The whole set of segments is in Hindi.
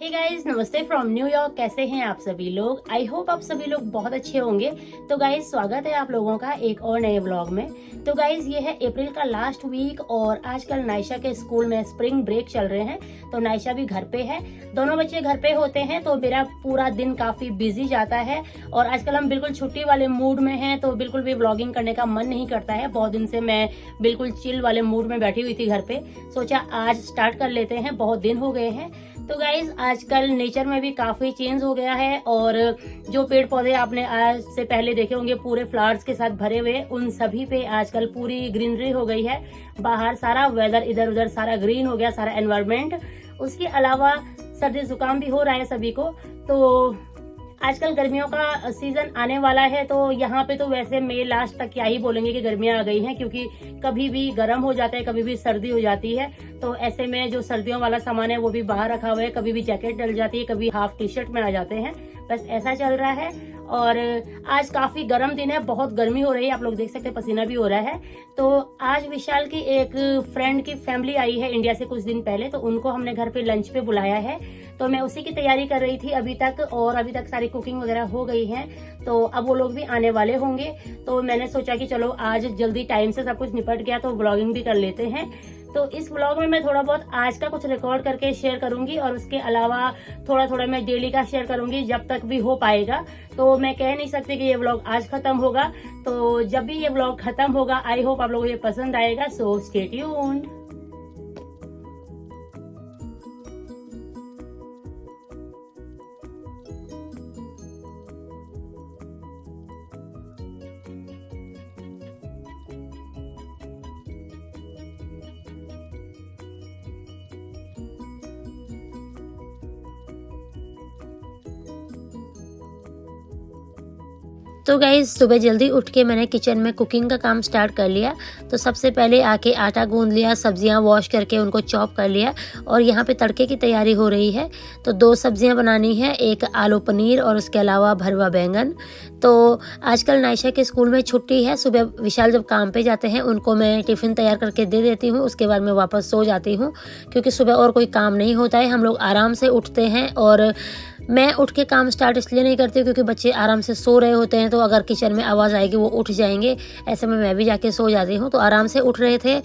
हे गाइस, नमस्ते फ्रॉम न्यूयॉर्क। कैसे हैं आप सभी लोग? आई होप आप सभी लोग बहुत अच्छे होंगे। तो गाइस, स्वागत है आप लोगों का एक और नए व्लॉग में। तो गाइस, ये है अप्रैल का लास्ट वीक और आजकल नायशा के स्कूल में स्प्रिंग ब्रेक चल रहे हैं, तो नायशा भी घर पे है। दोनों बच्चे घर पे होते हैं तो मेरा पूरा दिन काफी बिजी जाता है और आजकल हम बिल्कुल छुट्टी वाले मूड में हैं, तो बिल्कुल भी व्लॉगिंग करने का मन नहीं करता है। बहुत दिन से मैं बिल्कुल चिल वाले मूड में बैठी हुई थी घर पे, सोचा आज स्टार्ट कर लेते हैं, बहुत दिन हो गए हैं। तो गाइज, आजकल नेचर में भी काफी चेंज हो गया है और जो पेड़ पौधे आपने आज से पहले देखे होंगे पूरे फ्लावर्स के साथ भरे हुए, उन सभी पे आजकल पूरी ग्रीनरी हो गई है। बाहर सारा वेदर इधर उधर सारा ग्रीन हो गया, सारा एनवायरनमेंट। उसके अलावा सर्दी जुकाम भी हो रहा है सभी को। तो आजकल गर्मियों का सीजन आने वाला है, तो यहाँ पे तो वैसे मई लास्ट तक क्या ही बोलेंगे कि गर्मियां आ गई हैं, क्योंकि कभी भी गर्म हो जाता है, कभी भी सर्दी हो जाती है। तो ऐसे में जो सर्दियों वाला सामान है वो भी बाहर रखा हुआ है, कभी भी जैकेट डल जाती है, कभी हाफ टी शर्ट में आ जाते हैं। बस ऐसा चल रहा है। और आज काफी गर्म दिन है, बहुत गर्मी हो रही है, आप लोग देख सकते हैं, पसीना भी हो रहा है। तो आज विशाल की एक फ्रेंड की फैमिली आई है इंडिया से कुछ दिन पहले, तो उनको हमने घर पे लंच पे बुलाया है। तो मैं उसी की तैयारी कर रही थी अभी तक, और अभी तक सारी कुकिंग वगैरह हो गई है। तो अब वो लोग भी आने वाले होंगे, तो मैंने सोचा कि चलो आज जल्दी टाइम से सब कुछ निपट गया तो व्लॉगिंग भी कर लेते हैं। तो इस व्लॉग में मैं थोड़ा बहुत आज का कुछ रिकॉर्ड करके शेयर करूंगी, और उसके अलावा थोड़ा थोड़ा मैं डेली का शेयर करूंगी जब तक भी हो पाएगा। तो मैं कह नहीं सकती कि ये व्लॉग आज खत्म होगा, तो जब भी ये व्लॉग खत्म होगा आई होप आप लोगों को ये पसंद आएगा। So stay tuned. तो गाइज, सुबह जल्दी उठ के मैंने किचन में कुकिंग का काम स्टार्ट कर लिया। तो सबसे पहले आके आटा गूंद लिया, सब्जियां वॉश करके उनको चॉप कर लिया, और यहाँ पे तड़के की तैयारी हो रही है। तो 2 सब्जियां बनानी है, एक आलू पनीर और उसके अलावा भरवा बैंगन। तो आजकल नायशा के स्कूल में छुट्टी है। सुबह विशाल जब काम पे जाते हैं उनको मैं टिफ़िन तैयार करके दे देती हूँ, उसके बाद मैं वापस सो जाती हूँ, क्योंकि सुबह और कोई काम नहीं होता है। हम लोग आराम से उठते हैं, और मैं उठ के काम स्टार्ट इसलिए नहीं करती हूँ क्योंकि बच्चे आराम से सो रहे होते हैं, तो अगर किचन में आवाज़ आएगी वो उठ जाएंगे। ऐसे में मैं भी जाके सो जाती हूँ। तो आराम से उठ रहे थे,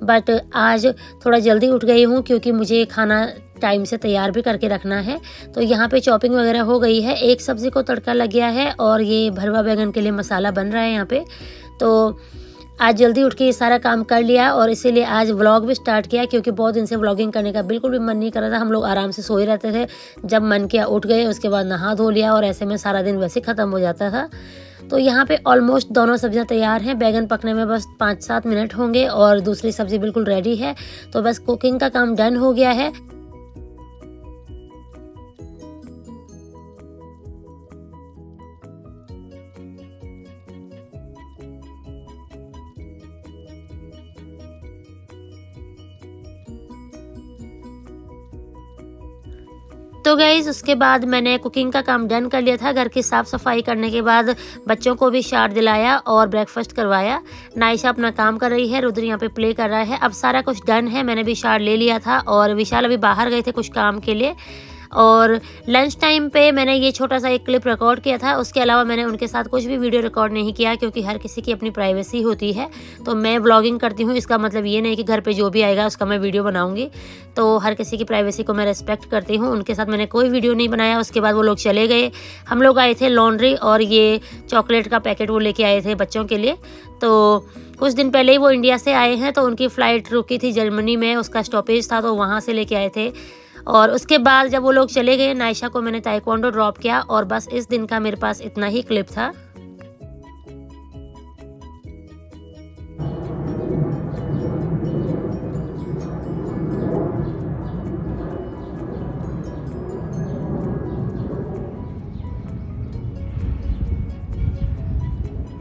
बट आज थोड़ा जल्दी उठ गई हूँ क्योंकि मुझे खाना टाइम से तैयार भी करके रखना है। तो यहाँ पे चॉपिंग वगैरह हो गई है, एक सब्ज़ी को तड़का लग गया है और ये भरवा बैंगन के लिए मसाला बन रहा है यहाँ पे। तो आज जल्दी उठ के ये सारा काम कर लिया, और इसीलिए आज व्लॉग भी स्टार्ट किया, क्योंकि बहुत दिन से व्लॉगिंग करने का बिल्कुल भी मन नहीं कर रहा था। हम लोग आराम से सोए रहते थे, जब मन किया उठ गए, उसके बाद नहा धो लिया, और ऐसे में सारा दिन वैसे ख़त्म हो जाता था। तो यहाँ पे ऑलमोस्ट दोनों सब्जियां तैयार हैं। बैगन पकने में बस 5-7 मिनट होंगे और दूसरी सब्ज़ी बिल्कुल रेडी है। तो बस कुकिंग का काम डन हो गया है। तो गाइज़, उसके बाद मैंने कुकिंग का काम डन कर लिया था। घर की साफ़ सफाई करने के बाद बच्चों को भी शार दिलाया और ब्रेकफास्ट करवाया। नायशा अपना काम कर रही है, रुद्र यहाँ पे प्ले कर रहा है। अब सारा कुछ डन है, मैंने भी शार ले लिया था, और विशाल अभी बाहर गए थे कुछ काम के लिए। और लंच टाइम पे मैंने ये छोटा सा एक क्लिप रिकॉर्ड किया था। उसके अलावा मैंने उनके साथ कुछ भी वीडियो रिकॉर्ड नहीं किया, क्योंकि हर किसी की अपनी प्राइवेसी होती है। तो मैं व्लॉगिंग करती हूँ, इसका मतलब ये नहीं कि घर पे जो भी आएगा उसका मैं वीडियो बनाऊंगी। तो हर किसी की प्राइवेसी को मैं रिस्पेक्ट करती हूँ। उनके साथ मैंने कोई वीडियो नहीं बनाया। उसके बाद वो लोग चले गए। हम लोग आए थे लॉन्ड्री, और ये चॉकलेट का पैकेट वो लेके आए थे बच्चों के लिए। तो कुछ दिन पहले ही वो इंडिया से आए हैं, तो उनकी फ़्लाइट रुकी थी जर्मनी में, उसका स्टॉपेज था, तो वहाँ से लेके आए थे। और उसके बाद जब वो लोग चले गए, नायशा को मैंने ताइक्वांडो ड्रॉप किया, और बस इस दिन का मेरे पास इतना ही क्लिप था।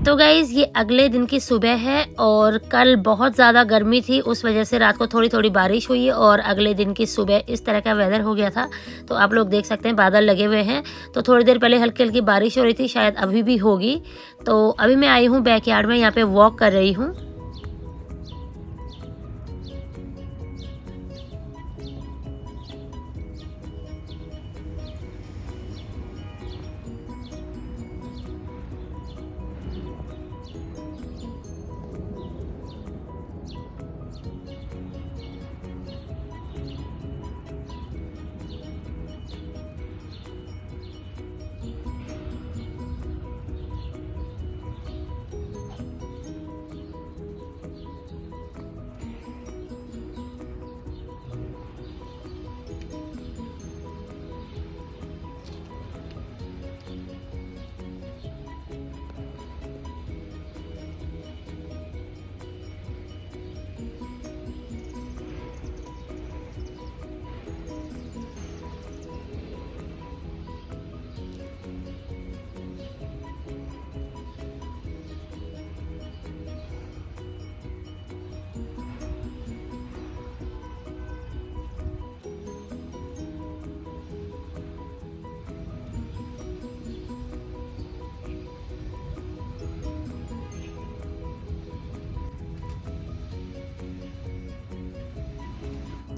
तो गाइज़, ये अगले दिन की सुबह है, और कल बहुत ज़्यादा गर्मी थी, उस वजह से रात को थोड़ी थोड़ी बारिश हुई, और अगले दिन की सुबह इस तरह का वेदर हो गया था। तो आप लोग देख सकते हैं बादल लगे हुए हैं। तो थोड़ी देर पहले हल्की हल्की बारिश हो रही थी, शायद अभी भी होगी। तो अभी मैं आई हूँ बैकयार्ड में, यहाँ पे वॉक कर रही हूँ।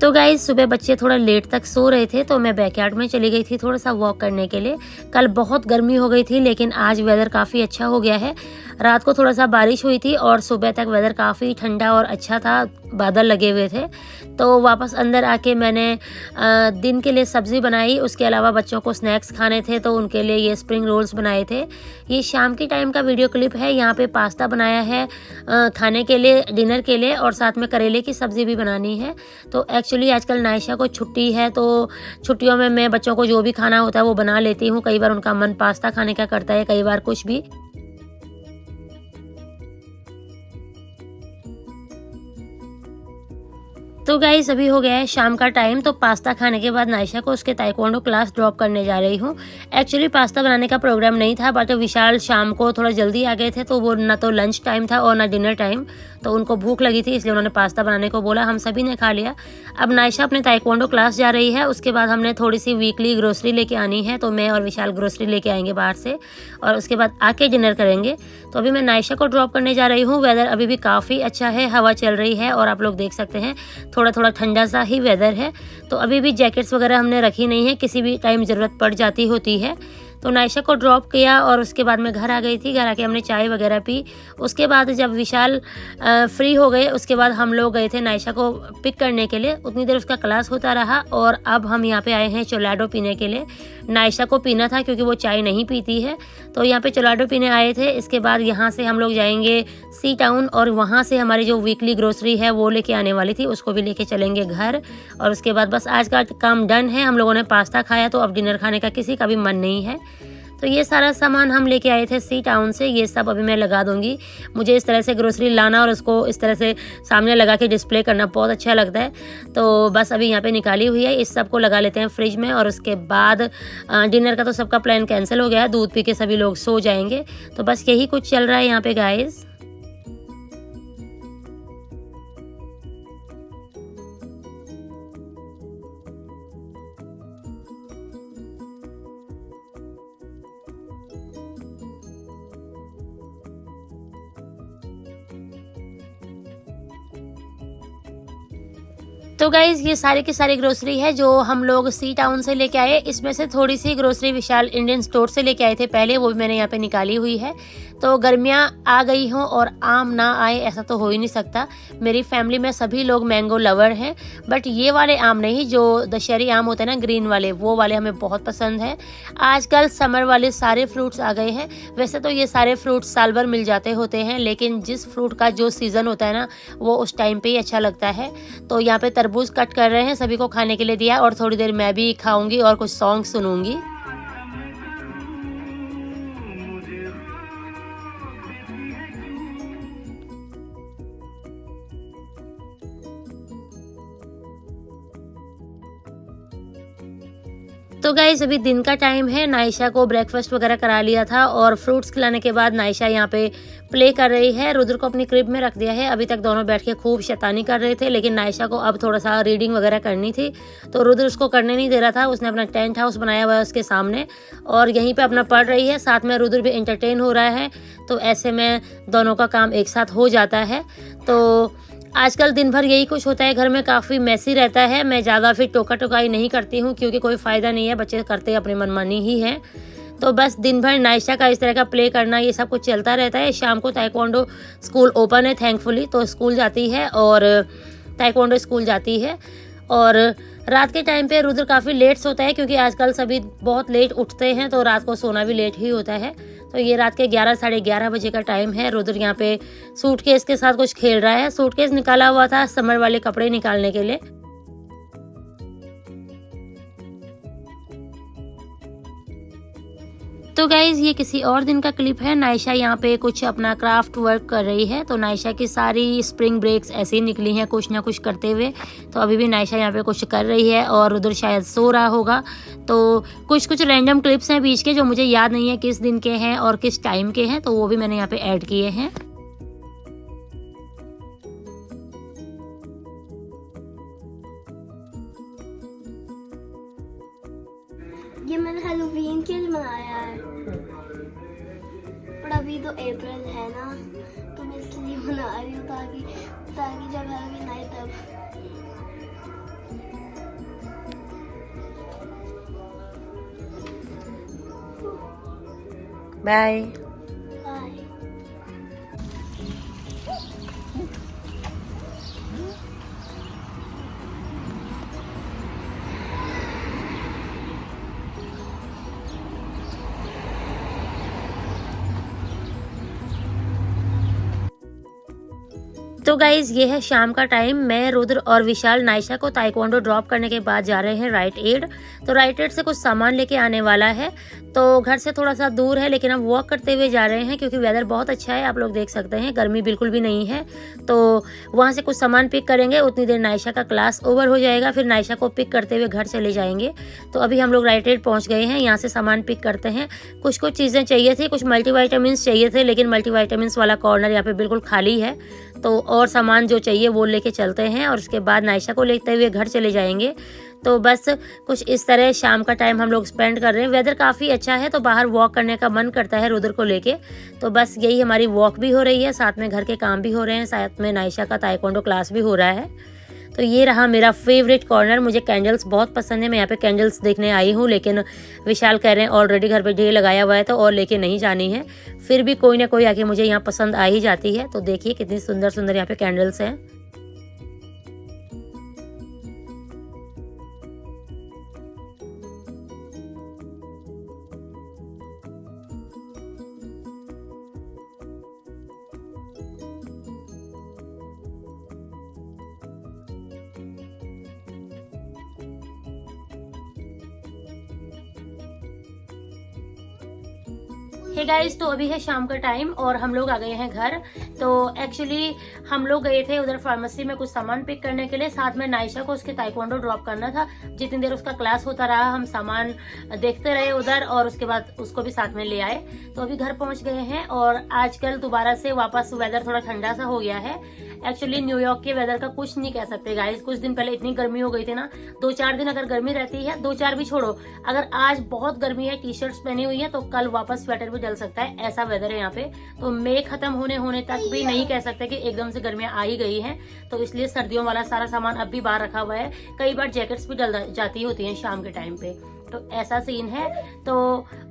तो गाइस सुबह बच्चे थोड़ा लेट तक सो रहे थे तो मैं बैकयार्ड में चली गई थी थोड़ा सा वॉक करने के लिए। कल बहुत गर्मी हो गई थी लेकिन आज वेदर काफ़ी अच्छा हो गया है। रात को थोड़ा सा बारिश हुई थी और सुबह तक वेदर काफ़ी ठंडा और अच्छा था, बादल लगे हुए थे। तो वापस अंदर आके मैंने दिन के लिए सब्ज़ी बनाई, उसके अलावा बच्चों को स्नैक्स खाने थे तो उनके लिए ये स्प्रिंग रोल्स बनाए थे। ये शाम के टाइम का वीडियो क्लिप है। यहाँ पे पास्ता बनाया है खाने के लिए, डिनर के लिए, और साथ में करेले की सब्ज़ी भी बनानी है। तो एक्चुअली आजकल नायशा को छुट्टी है तो छुट्टियों में मैं बच्चों को जो भी खाना होता है वो बना लेती हूँ। कई बार उनका मन पास्ता खाने का करता है, कई बार कुछ भी। तो गाइस अभी हो गया है शाम का टाइम। तो पास्ता खाने के बाद नायशा को उसके ताइक्वांडो क्लास ड्रॉप करने जा रही हूँ। एक्चुअली पास्ता बनाने का प्रोग्राम नहीं था बट विशाल शाम को थोड़ा जल्दी आ गए थे तो वो ना तो लंच टाइम था और ना डिनर टाइम, तो उनको भूख लगी थी इसलिए उन्होंने पास्ता बनाने को बोला। हम सभी ने खा लिया। अब नायशा अपने ताइक्वांडो क्लास जा रही है। उसके बाद हमने थोड़ी सी वीकली ग्रोसरी लेके आनी है तो मैं और विशाल ग्रोसरी लेके आएंगे बाहर से और उसके बाद आके डिनर करेंगे। तो अभी मैं नायशा को ड्रॉप करने जा रही हूँ। वेदर अभी भी काफ़ी अच्छा है, हवा चल रही है और आप लोग देख सकते हैं थोड़ा थोड़ा ठंडा सा ही वेदर है। तो अभी भी जैकेट्स वगैरह हमने रखी नहीं है, किसी भी टाइम ज़रूरत पड़ जाती होती है। तो नायशा को ड्रॉप किया और उसके बाद मैं घर आ गई थी। घर आके हमने चाय वगैरह पी। उसके बाद जब विशाल फ्री हो गए उसके बाद हम लोग गए थे नायशा को पिक करने के लिए। उतनी देर उसका क्लास होता रहा और अब हम यहाँ पे आए हैं चोलाडो पीने के लिए। नायशा को पीना था क्योंकि वो चाय नहीं पीती है, तो यहाँ पे चोलाडो पीने आए थे। इसके बाद यहाँ से हम लोग जाएंगे सी टाउन और वहाँ से हमारी जो वीकली ग्रोसरी है वो लेके आने वाली थी, उसको भी लेके चलेंगे घर। और उसके बाद बस आज का काम डन है। हम लोगों ने पास्ता खाया तो अब डिनर खाने का किसी का भी मन नहीं है। तो ये सारा सामान हम लेके आए थे सी टाउन से, ये सब अभी मैं लगा दूंगी। मुझे इस तरह से ग्रोसरी लाना और उसको इस तरह से सामने लगा के डिस्प्ले करना बहुत अच्छा लगता है। तो बस अभी यहाँ पे निकाली हुई है, इस सब को लगा लेते हैं फ्रिज में और उसके बाद डिनर का तो सबका प्लान कैंसिल हो गया है, दूध पी के सभी लोग सो जाएंगे। तो बस यही कुछ चल रहा है यहाँ पे गाइस। तो गाइज ये सारी की सारी ग्रोसरी है जो हम लोग सी टाउन से लेके आए। इसमें से थोड़ी सी ग्रोसरी विशाल इंडियन स्टोर से लेके आए थे पहले, वो भी मैंने यहाँ पे निकाली हुई है। तो गर्मियाँ आ गई हों और आम ना आए ऐसा तो हो ही नहीं सकता। मेरी फैमिली में सभी लोग मैंगो लवर हैं बट ये वाले आम नहीं, जो दशहरी आम होते हैं ना ग्रीन वाले, वो वाले हमें बहुत पसंद है। आजकल समर वाले सारे फ्रूट्स आ गए हैं। वैसे तो ये सारे फ्रूट्स साल भर मिल जाते होते हैं लेकिन जिस फ्रूट का जो सीज़न होता है ना वो उस टाइम पे ही अच्छा लगता है। तो यहाँ पे तरबूज कट कर रहे हैं, सभी को खाने के लिए दिया और थोड़ी देर मैं भी खाऊंगी और कुछ सॉन्ग सुनूंगी। तो गाइस अभी दिन का टाइम है। नायशा को ब्रेकफास्ट वगैरह करा लिया था और फ्रूट्स खिलाने के बाद नायशा यहाँ पे प्ले कर रही है। रुद्र को अपनी क्रिब में रख दिया है। अभी तक दोनों बैठ के खूब शैतानी कर रहे थे लेकिन नायशा को अब थोड़ा सा रीडिंग वगैरह करनी थी तो रुद्र उसको करने नहीं दे रहा था। उसने अपना टेंट हाउस बनाया हुआ है उसके सामने और यहीं पे अपना पढ़ रही है, साथ में रुद्र भी एंटरटेन हो रहा है। तो ऐसे में दोनों का काम एक साथ हो जाता है। तो आजकल दिन भर यही कुछ होता है, घर में काफ़ी मैसी रहता है। मैं ज़्यादा फिर टोका टोकाई नहीं करती हूँ क्योंकि कोई फ़ायदा नहीं है, बच्चे करते अपनी मनमानी ही हैं। तो बस दिन भर नायशा का इस तरह का प्ले करना ये सब कुछ चलता रहता है। शाम को ताइक्वांडो स्कूल ओपन है थैंकफुली, तो स्कूल जाती है और ताइक्वांडो स्कूल जाती है। और रात के टाइम पे रुद्र काफ़ी लेट सोता है क्योंकि आजकल सभी बहुत लेट उठते हैं तो रात को सोना भी लेट ही होता है। तो ये रात के 11 साढ़े 11 बजे का टाइम है। रुद्र यहाँ पे सूटकेस के साथ कुछ खेल रहा है। सूटकेस निकाला हुआ था समर वाले कपड़े निकालने के लिए। तो गाइज ये किसी और दिन का क्लिप है। नायशा यहाँ पे कुछ अपना क्राफ्ट वर्क कर रही है। तो नायशा की सारी स्प्रिंग ब्रेक्स ऐसे ही निकली हैं कुछ ना कुछ करते हुए। तो अभी भी नायशा यहाँ पे कुछ कर रही है और उधर शायद सो रहा होगा। तो कुछ रैंडम क्लिप्स हैं बीच के जो मुझे याद नहीं है किस दिन के हैं और किस टाइम के हैं, तो वो भी मैंने यहाँ पे ऐड किए हैं। ये मैंने हैलोवीन के लिए बनाया है पर अभी तो अप्रैल है ना तो मैं इसलिए बना रही हूँ ताकि जब हैलोवीन आए तब बाय। बाय। तो गाइज ये है शाम का टाइम। मैं, रुद्र और विशाल नायशा को ताइक्वांडो ड्रॉप करने के बाद जा रहे हैं राइट एड। तो राइट एड से कुछ सामान लेके आने वाला है, तो घर से थोड़ा सा दूर है लेकिन हम वॉक करते हुए जा रहे हैं क्योंकि वेदर बहुत अच्छा है। आप लोग देख सकते हैं गर्मी बिल्कुल भी नहीं है। तो वहाँ से कुछ सामान पिक करेंगे, उतनी देर नायशा का क्लास ओवर हो जाएगा, फिर नायशा को पिक करते हुए घर चले जाएंगे। तो अभी हम लोग राइट एड पहुँच गए हैं, यहाँ से सामान पिक करते हैं। कुछ चीज़ें चाहिए थी, कुछ मल्टीवाइटामिन्स चाहिए थे लेकिन मल्टीवाइटामिन्स वाला कॉर्नर यहाँ पे बिल्कुल खाली है। तो और सामान जो चाहिए वो लेके चलते हैं और उसके बाद नायशा को लेते हुए घर चले जाएंगे। तो बस कुछ इस तरह शाम का टाइम हम लोग स्पेंड कर रहे हैं। वेदर काफ़ी अच्छा है तो बाहर वॉक करने का मन करता है रुद्र को लेके। तो बस यही हमारी वॉक भी हो रही है, साथ में घर के काम भी हो रहे हैं, साथ में नायशा का ताइक्वांडो क्लास भी हो रहा है। तो ये रहा मेरा फेवरेट कॉर्नर। मुझे कैंडल्स बहुत पसंद है, मैं यहाँ पे कैंडल्स देखने आई हूँ लेकिन विशाल कह रहे हैं ऑलरेडी घर पे ढेर लगाया हुआ है तो और लेके नहीं जानी है। फिर भी कोई ना कोई आके मुझे यहाँ पसंद आ ही जाती है। तो देखिए कितनी सुंदर सुंदर यहाँ पे कैंडल्स हैं। हे गाइस, तो अभी है शाम का टाइम और हम लोग आ गए हैं घर। तो एक्चुअली हम लोग गए थे उधर फार्मेसी में कुछ सामान पिक करने के लिए, साथ में नायशा को उसके ताइक्वांडो ड्रॉप करना था। जितनी देर उसका क्लास होता रहा हम सामान देखते रहे उधर और उसके बाद उसको भी साथ में ले आए। तो अभी घर पहुंच गए हैं और आजकल दोबारा से वापस वेदर थोड़ा ठंडा सा हो गया है। एक्चुअली न्यूयॉर्क के वेदर का कुछ नहीं कह सकते गाइस। कुछ दिन पहले इतनी गर्मी हो गई थी ना, 2-4 दिन अगर गर्मी रहती है, 2-4 भी छोड़ो, अगर आज बहुत गर्मी है, टी शर्ट्स पहनी हुई है तो कल वापस स्वेटर भी डल सकता है, ऐसा वेदर है यहाँ पे। तो मई खत्म होने तक भी नहीं कह सकते कि एकदम से गर्मियां आ ही गई हैं। तो इसलिए सर्दियों वाला सारा सामान अब भी बाहर रखा हुआ है। कई बार जैकेट्स भी डल जाती होती हैं शाम के टाइम पे, तो ऐसा सीन है। तो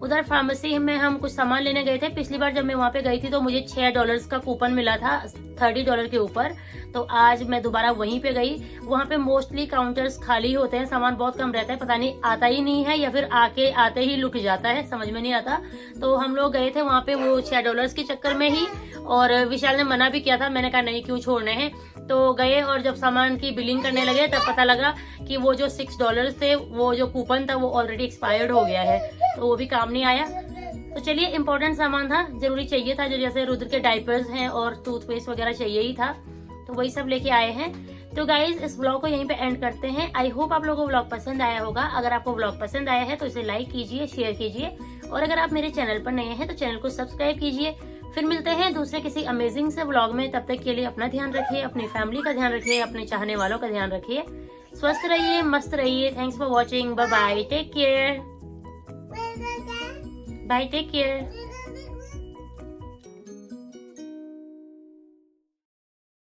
उधर फार्मेसी में हम कुछ सामान लेने गए थे। पिछली बार जब मैं वहाँ पे गई थी तो मुझे $6 का कूपन मिला था $30 के ऊपर। तो आज मैं दोबारा वहीं पे गई। वहाँ पे मोस्टली काउंटर्स खाली होते हैं, सामान बहुत कम रहता है, पता नहीं आता ही नहीं है या फिर आते ही लुट जाता है, समझ में नहीं आता। तो हम लोग गए थे वहाँ पे वो $6 के चक्कर में ही, और विशाल ने मना भी किया था, मैंने कहा नहीं क्यों छोड़ने हैं। तो गए और जब सामान की बिलिंग करने लगे तब पता लगा कि वो जो $6 थे, वो जो कूपन था वो ऑलरेडी एक्सपायर्ड हो गया है, तो वो भी काम नहीं आया। तो चलिए, इम्पोर्टेंट सामान था, जरूरी चाहिए था, जो जैसे रुद्र के डायपर्स हैं और टूथपेस्ट वगैरह चाहिए ही था, तो वही सब लेके आए हैं। तो गाइज इस व्लॉग को यहीं पे एंड करते हैं। आई होप आप लोगों को व्लॉग पसंद आया होगा। अगर आपको व्लॉग पसंद आया है तो इसे लाइक कीजिए, शेयर कीजिए, और अगर आप मेरे चैनल पर नए हैं तो चैनल को सब्सक्राइब कीजिए। फिर मिलते हैं दूसरे किसी अमेजिंग से व्लॉग में। तब तक के लिए अपना ध्यान रखिए, अपनी फैमिली का ध्यान रखिए, अपने चाहने वालों का ध्यान रखिए। स्वस्थ रहिए, मस्त रहिए। Thanks for watching. Bye bye, take care. Bye, take care.